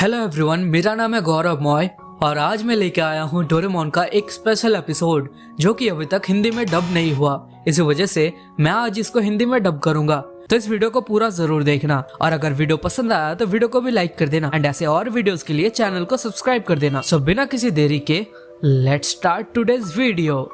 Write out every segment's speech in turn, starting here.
Hello everyone, मेरा नाम है गौरव मॉय और आज मैं लेके आया हूँ डोरेमोन का एक स्पेशल एपिसोड जो कि अभी तक हिंदी में डब नहीं हुआ। इसी वजह से मैं आज इसको हिंदी में डब करूंगा, तो इस वीडियो को पूरा जरूर देखना और अगर वीडियो पसंद आया तो वीडियो को भी लाइक कर देना एंड ऐसे और वीडियोस के लिए चैनल को सब्सक्राइब कर देना। सो बिना किसी देरी के लेट्स स्टार्ट टुडेज वीडियो।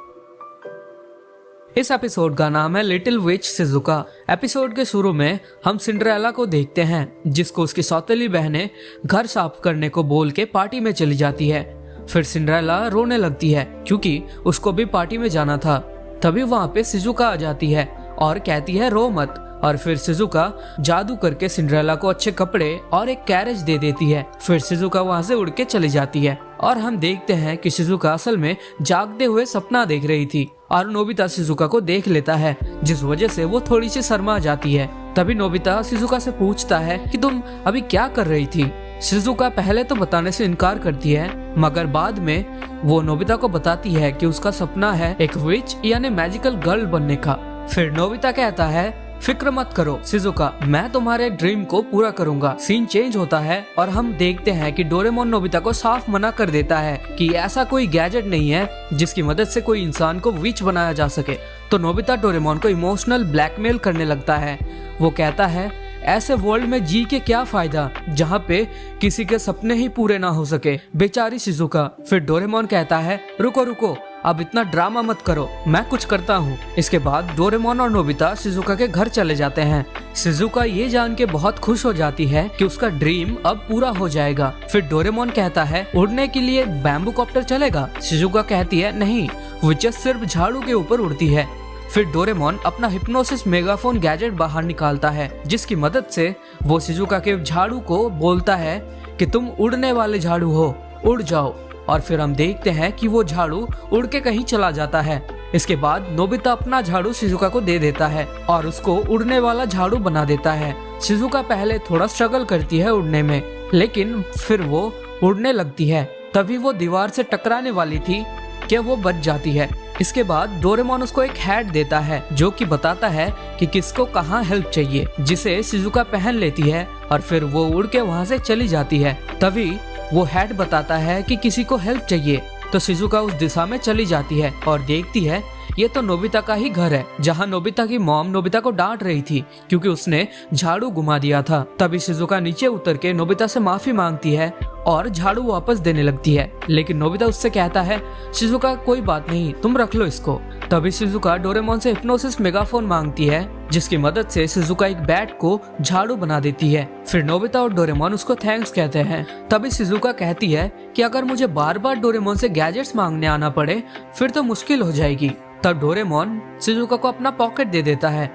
इस एपिसोड का नाम है लिटिल विच शिजुका। एपिसोड के शुरू में हम सिंड्रेला को देखते हैं जिसको उसकी सौतेली बहनें घर साफ करने को बोल के पार्टी में चली जाती है। फिर सिंड्रेला रोने लगती है क्योंकि उसको भी पार्टी में जाना था। तभी वहाँ पे शिजुका आ जाती है और कहती है रो मत, और फिर शिजुका जादू करके सिंड्रेला को अच्छे कपड़े और एक कैरेज दे देती है। फिर शिजुका वहाँ से उड़ के चली जाती है और हम देखते हैं कि शिजुका असल में जागते हुए सपना देख रही थी और नोबिता शिजुका को देख लेता है, जिस वजह से वो थोड़ी सी शर्मा जाती है। तभी नोबिता शिजुका से पूछता है कि तुम अभी क्या कर रही थी। शिजुका पहले तो बताने से इनकार करती है, मगर बाद में वो नोबिता को बताती है कि उसका सपना है एक विच यानी मैजिकल गर्ल बनने का। फिर नोबिता कहता है फिक्र मत करो शिजुका, मैं तुम्हारे ड्रीम को पूरा करूंगा। सीन चेंज होता है और हम देखते हैं कि डोरेमोन नोबिता को साफ मना कर देता है कि ऐसा कोई गैजेट नहीं है जिसकी मदद से कोई इंसान को विच बनाया जा सके। तो नोबिता डोरेमोन को इमोशनल ब्लैकमेल करने लगता है। वो कहता है ऐसे वर्ल्ड में जी के क्या फायदा जहाँ पे किसी के सपने ही पूरे ना हो सके, बेचारी शिजुका। फिर डोरेमोन कहता है रुको रुको, अब इतना ड्रामा मत करो, मैं कुछ करता हूँ। इसके बाद डोरेमोन और नोबिता शिजुका के घर चले जाते हैं। शिजुका ये जान के बहुत खुश हो जाती है कि उसका ड्रीम अब पूरा हो जाएगा। फिर डोरेमोन कहता है उड़ने के लिए बैम्बू कॉप्टर चलेगा। शिजुका कहती है नहीं, विचेस सिर्फ झाड़ू के ऊपर उड़ती है। फिर डोरेमोन अपना हिप्नोसिस मेगाफोन गैजेट बाहर निकालता है जिसकी मदद से वो शिजुका के झाड़ू को बोलता है कि तुम उड़ने वाले झाड़ू हो, उड़ जाओ। और फिर हम देखते हैं कि वो झाड़ू उड़ के कहीं चला जाता है। इसके बाद नोबिता अपना झाड़ू शिजुका को दे देता है और उसको उड़ने वाला झाड़ू बना देता है। शिजुका पहले थोड़ा स्ट्रगल करती है उड़ने में, लेकिन फिर वो उड़ने लगती है। तभी वो दीवार से टकराने वाली थी कि वो बच जाती है। इसके बाद डोरेमोन उसको एक हैट देता है जो कि बताता है कि किसको कहाँ हेल्प चाहिए, जिसे शिजुका पहन लेती है और फिर वो उड़ के वहाँ से चली जाती है। तभी वो हैट बताता है कि किसी को हेल्प चाहिए, तो शिजुका उस दिशा में चली जाती है और देखती है ये तो नोबिता का ही घर है, जहाँ नोबिता की मॉम नोबिता को डांट रही थी क्योंकि उसने झाड़ू घुमा दिया था। तभी शिजुका नीचे उतर के नोबिता से माफी मांगती है और झाड़ू वापस देने लगती है, लेकिन नोबिता उससे कहता है शिजुका कोई बात नहीं, तुम रख लो इसको। तभी शिजुका डोरेमोन से हिप्नोसिस मेगाफोन मांगती है जिसकी मदद से शिजुका एक बैट को झाड़ू बना देती है। फिर नोबिता और डोरेमोन उसको थैंक्स कहते हैं। तभी शिजुका कहती है कि अगर मुझे बार बार डोरेमोन से गैजेट्स मांगने आना पड़े फिर तो मुश्किल हो जाएगी। तब डोरेमोन शिजुका को अपना पॉकेट दे देता है।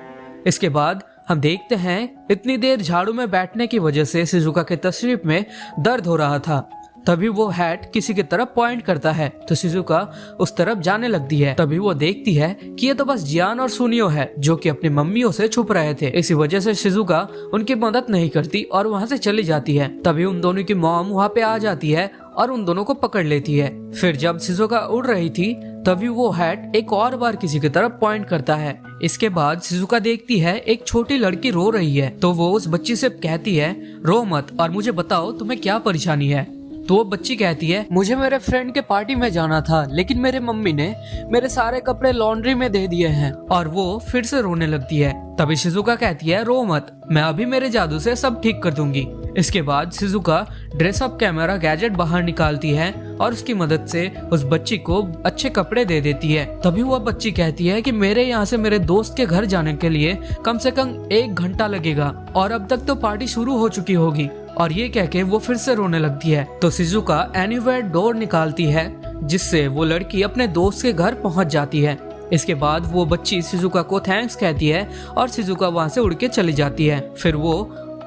इसके बाद हम देखते हैं इतनी देर झाड़ू में बैठने की वजह से शिजुका के तशरीफ में दर्द हो रहा था। तभी वो हैट किसी की तरफ पॉइंट करता है तो शिजुका उस तरफ जाने लगती है। तभी वो देखती है कि ये तो बस जियान और सुनियो है जो कि अपनी मम्मियों से छुप रहे थे। इसी वजह से शिजुका उनकी मदद नहीं करती और वहाँ से चली जाती है। तभी उन दोनों की मॉम वहाँ पे आ जाती है और उन दोनों को पकड़ लेती है। फिर जब शिजुका उड़ रही थी तभी वो हैट एक और बार किसी की तरफ पॉइंट करता है। इसके बाद शिजुका देखती है एक छोटी लड़की रो रही है, तो वो उस बच्ची से कहती है रो मत और मुझे बताओ तुम्हें क्या परेशानी है। तो वो बच्ची कहती है मुझे मेरे फ्रेंड के पार्टी में जाना था, लेकिन मेरे मम्मी ने मेरे सारे कपड़े लॉन्ड्री में दे दिए हैं। और वो फिर से रोने लगती है। तभी शिजुका कहती है रो मत, मैं अभी मेरे जादू से सब ठीक कर दूंगी। इसके बाद शिजुका ड्रेसअप कैमरा गैजेट बाहर निकालती है और उसकी मदद से उस बच्ची को अच्छे कपड़े दे देती है। तभी वह बच्ची कहती है कि मेरे यहाँ से मेरे दोस्त के घर जाने के लिए कम से कम 1 घंटा लगेगा और अब तक तो पार्टी शुरू हो चुकी होगी। और ये कह के वो फिर से रोने लगती है। तो शिजुका एनीवेयर डोर निकालती है जिससे वो लड़की अपने दोस्त के घर पहुंच जाती है। इसके बाद वो बच्ची शिजुका को थैंक्स कहती है और शिजुका वहां से उड़ के चली जाती है। फिर वो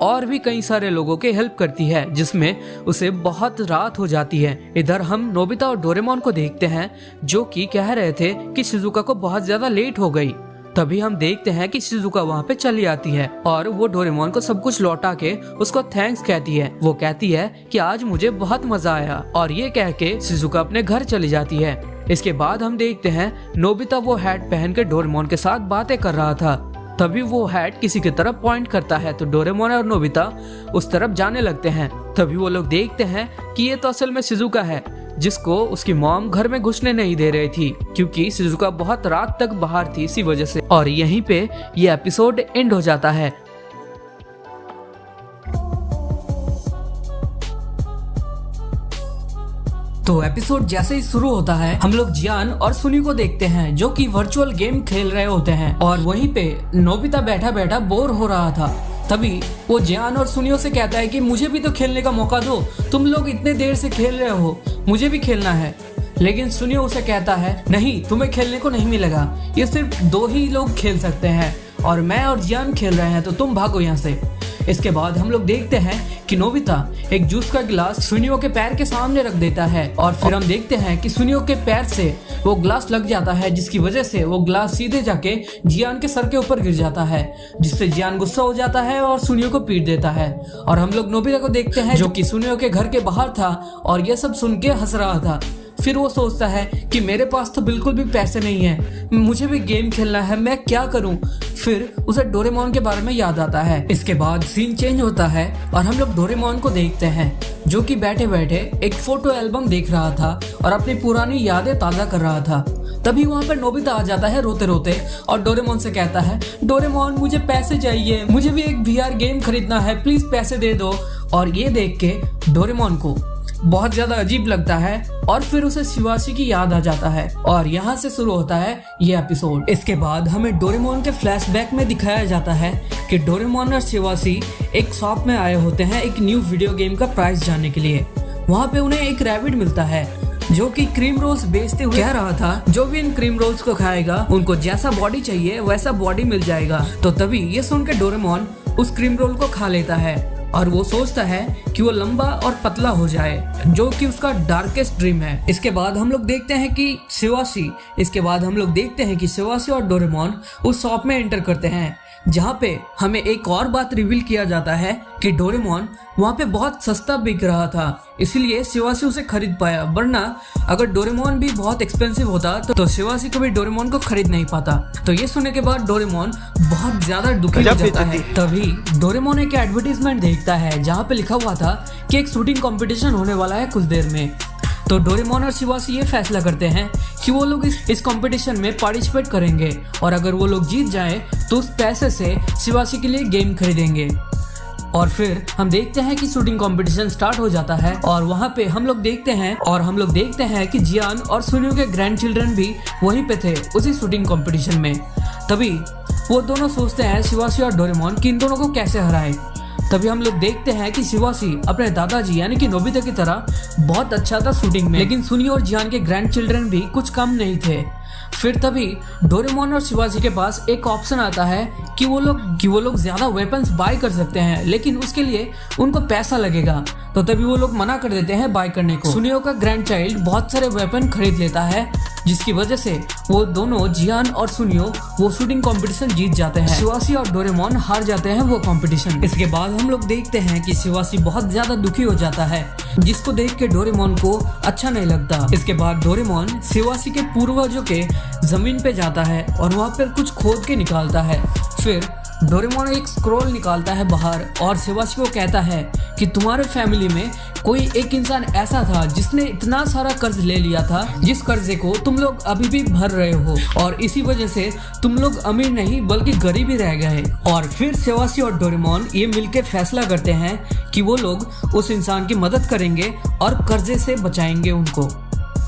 और भी कई सारे लोगों के हेल्प करती है जिसमें उसे बहुत रात हो जाती है। इधर हम नोबिता और डोरेमोन को देखते हैं जो कि कह रहे थे कि शिजुका को बहुत ज्यादा लेट हो गई। तभी हम देखते हैं कि शिजुका वहाँ पे चली आती है और वो डोरेमोन को सब कुछ लौटा के उसको थैंक्स कहती है। वो कहती है कि आज मुझे बहुत मजा आया और ये कह के शिजुका अपने घर चली जाती है। इसके बाद हम देखते हैं नोबिता वो हैट पहन के डोरेमोन के साथ बातें कर रहा था तभी वो हैट किसी की तरफ पॉइंट करता है तो डोरेमोन और नोबिता उस तरफ जाने लगते हैं। तभी वो लोग देखते हैं कि ये तो असल में शिजुका है, जिसको उसकी मॉम घर में घुसने नहीं दे रही थी क्योंकि शिजुका बहुत रात तक बाहर थी इसी वजह से। और यहीं पे ये एपिसोड एंड हो जाता है। तो एपिसोड जैसे ही शुरू होता है हम लोग जियान और सुनी को देखते हैं जो कि वर्चुअल गेम खेल रहे होते हैं और वहीं पे नोबिता बैठा बैठा बोर हो रहा था। तभी वो जियान और सुनियो से कहता है कि मुझे भी तो खेलने का मौका दो, तुम लोग इतने देर से खेल रहे हो, मुझे भी खेलना है। लेकिन सुनियो उसे कहता है नहीं, तुम्हें खेलने को नहीं मिलेगा, ये सिर्फ 2 ही लोग खेल सकते हैं और मैं और जियान खेल रहे हैं, तो तुम भागो यहाँ से। इसके बाद हम लोग देखते हैं कि नोबिता एक जूस का गिलास सुनियो के पैर के सामने रख देता है और फिर हम देखते हैं कि सुनियो के पैर से वो ग्लास लग जाता है, जिसकी वजह से वो ग्लास सीधे जाके जियान के सर के ऊपर गिर जाता है, जिससे जियान गुस्सा हो जाता है और सुनियो को पीट देता है। और हम लोग नोबिता को देखते हैं जो कि सुनियो के घर के बाहर था और ये सब सुन के हंस रहा था। फिर वो सोचता है कि मेरे पास तो बिल्कुल भी पैसे नहीं है, मुझे भी गेम खेलना है, मैं क्या करूं। फिर उसे डोरेमोन के बारे में याद आता है। इसके बाद सीन चेंज होता है और हम लोग डोरेमोन को देखते हैं जो कि बैठे बैठे एक फोटो एल्बम देख रहा था और अपनी पुरानी यादें ताज़ा कर रहा था। तभी वहाँ पर नोबिता आ जाता है रोते रोते और डोरेमोन से कहता है, डोरेमोन मुझे पैसे चाहिए, मुझे भी एक VR गेम खरीदना है, प्लीज पैसे दे दो। और ये देख के डोरेमोन को बहुत ज्यादा अजीब लगता है और फिर उसे शिवाशी की याद आ जाता है और यहाँ से शुरू होता है ये एपिसोड। इसके बाद हमें डोरेमोन के फ्लैशबैक में दिखाया जाता है कि डोरेमोन और शिवाशी एक शॉप में आए होते हैं एक न्यू वीडियो गेम का प्राइस जानने के लिए। वहाँ पे उन्हें एक रैबिट मिलता है जो कि क्रीम रोल्स बेचते हुए कह रहा था जो भी इन क्रीम रोल्स को खाएगा उनको जैसा बॉडी चाहिए वैसा बॉडी मिल जाएगा। तो तभी ये सुन के डोरेमोन उस क्रीम रोल को खा लेता है और वो सोचता है कि वो लंबा और पतला हो जाए, जो कि उसका डार्केस्ट ड्रीम है। इसके बाद हम लोग देखते हैं कि शिवाशी और डोरेमोन उस शॉप में एंटर करते हैं जहाँ पे हमें एक और बात रिवील किया जाता है कि डोरेमोन वहाँ पे बहुत सस्ता बिक रहा था, इसलिए शिवाशी उसे खरीद पाया, वरना अगर डोरेमोन भी बहुत एक्सपेंसिव होता तो शिवाशी कभी डोरेमोन को खरीद नहीं पाता। तो ये सुनने के बाद डोरेमोन बहुत ज्यादा दुखी हो जाता है। तभी डोरेमोन एक एडवर्टीजमेंट देखता है जहाँ पे लिखा हुआ था कि एक शूटिंग कंपटीशन होने वाला है कुछ देर में। तो डोरेमोन और शिवाशी ये फैसला करते हैं कि वो लोग इस कंपटीशन में पार्टिसिपेट करेंगे और अगर वो लोग जीत जाएं तो उस पैसे से शिवाशी के लिए गेम खरीदेंगे। और फिर हम देखते हैं कि शूटिंग कंपटीशन स्टार्ट हो जाता है और वहाँ पे हम लोग देखते हैं कि जियान और सुनियो के ग्रैंड चिल्ड्रन भी वहीं पे थे उसी शूटिंग कंपटीशन में। तभी वो दोनों सोचते हैं शिवाशी और डोरेमोन कि इन दोनों को कैसे हराए। तभी हम लोग देखते हैं कि शिवाशी अपने दादाजी यानी कि नोबिता की तरह बहुत अच्छा था शूटिंग में, लेकिन सुनियो और जियान के ग्रैंड चिल्ड्रन भी कुछ कम नहीं थे। फिर तभी डोरेमोन और शिवाशी के पास एक ऑप्शन आता है कि वो लोग ज्यादा वेपन्स बाय कर सकते हैं, लेकिन उसके लिए उनको पैसा लगेगा। तो तभी वो लोग मना कर देते हैं बाय करने को। सुनियो का ग्रैंड चाइल्ड बहुत सारे वेपन खरीद लेता है, जिसकी वजह से वो दोनों जियान और सुनियो वो शूटिंग कंपटीशन जीत जाते हैं। शिवाशी और डोरेमोन हार जाते हैं वो कंपटीशन। इसके बाद हम लोग देखते हैं कि शिवाशी बहुत ज्यादा दुखी हो जाता है, जिसको देख के डोरेमोन को अच्छा नहीं लगता। इसके बाद डोरेमोन शिवाशी के पूर्वजों के जमीन पे जाता है और वहाँ पर कुछ खोद के निकालता है। फिर डोरेमोन एक स्क्रॉल निकालता है बाहर और शिवाशी को कहता है कि तुम्हारे फैमिली में कोई एक इंसान ऐसा था जिसने इतना सारा कर्ज ले लिया था, जिस कर्जे को तुम लोग अभी भी भर रहे हो और इसी वजह से तुम लोग अमीर नहीं बल्कि गरीब ही रह गए। और फिर शिवाशी और डोरेमोन ये मिलके फैसला करते हैं कि वो लोग उस इंसान की मदद करेंगे और कर्जे से बचाएंगे उनको।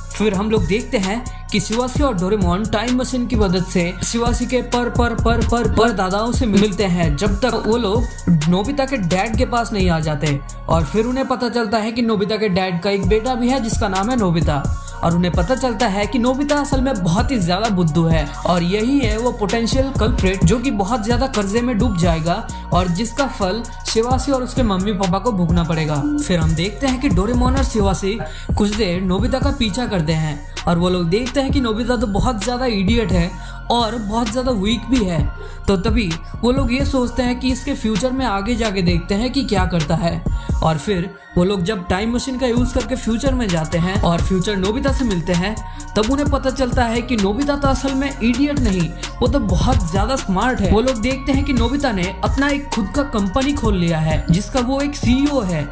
फिर हम लोग देखते हैं कि शिवाशी और डोरेमोन टाइम मशीन की मदद से शिवाशी के पर दादाओं से मिलते हैं जब तक वो लोग नोबिता के डैड के पास नहीं आ जाते। और फिर उन्हें पता चलता है कि नोबिता के डैड का एक बेटा भी है जिसका नाम है नोबिता, और उन्हें पता चलता है कि नोबिता असल में बहुत ही ज्यादा बुद्धू है और यही है वो पोटेंशियल कल्प्रेट जो कि बहुत ज्यादा कर्जे में डूब जाएगा और जिसका फल शिवाशी और उसके मम्मी पापा को भुगतना पड़ेगा। फिर हम देखते हैं कि डोरेमोन और शिवाशी कुछ देर नोबिता का पीछा करते हैं और वो लोग देखते हैं कि नोबिता तो बहुत ज़्यादा इडियट है और बहुत ज़्यादा वीक भी है। तो तभी वो लोग ये सोचते हैं कि इसके फ्यूचर में आगे जाके देखते हैं कि क्या करता है। और फिर वो लोग जब टाइम मशीन का यूज़ करके फ्यूचर में जाते हैं और फ्यूचर नोबिता से मिलते हैं, तब उन्हें पता चलता है कि नोबिता तो असल में इडियट नहीं, वो तो बहुत ज़्यादा स्मार्ट है। वो लोग देखते हैं कि नोबिता ने अपना एक खुद का कंपनी खोल लिया है जिसका वो एक CEO है।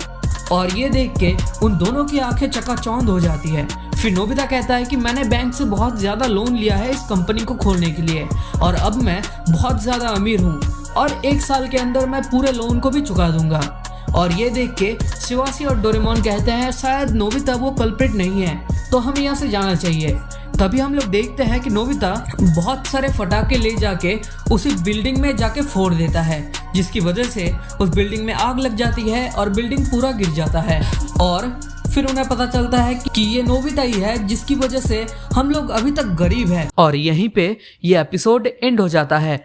और ये देख के उन दोनों की आंखें चकाचौंध हो जाती है। फिर नोबिता कहता है कि मैंने बैंक से बहुत ज़्यादा लोन लिया है इस कंपनी को खोलने के लिए और अब मैं बहुत ज़्यादा अमीर हूँ और 1 साल के अंदर मैं पूरे लोन को भी चुका दूंगा। और ये देख के शिवाशी और डोरेमोन कहते हैं शायद नोबिता वो कल्प्रिट नहीं है, तो हमें यहाँ से जाना चाहिए। तभी हम लोग देखते हैं कि नोबिता बहुत सारे फटाके ले जाके उसी बिल्डिंग में जाके फोड़ देता है, जिसकी वजह से उस बिल्डिंग में आग लग जाती है और बिल्डिंग पूरा गिर जाता है। और फिर उन्हें पता चलता है कि ये नोबिता ही है जिसकी वजह से हम लोग अभी तक गरीब हैं। और यहीं पे ये एपिसोड एंड हो जाता है।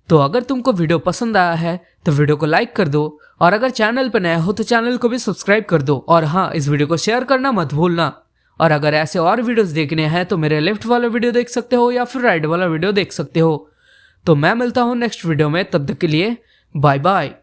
तो अगर तुमको वीडियो पसंद आया है तो वीडियो को लाइक कर दो और अगर चैनल पर नया हो तो चैनल को भी सब्सक्राइब कर दो। और हाँ, इस वीडियो को शेयर करना मत भूलना। और अगर ऐसे और वीडियोस देखने हैं तो मेरे लेफ्ट वाला वीडियो देख सकते हो या फिर राइट वाला वीडियो देख सकते हो। तो मैं मिलता हूँ नेक्स्ट वीडियो में, तब तक के लिए बाय बाय।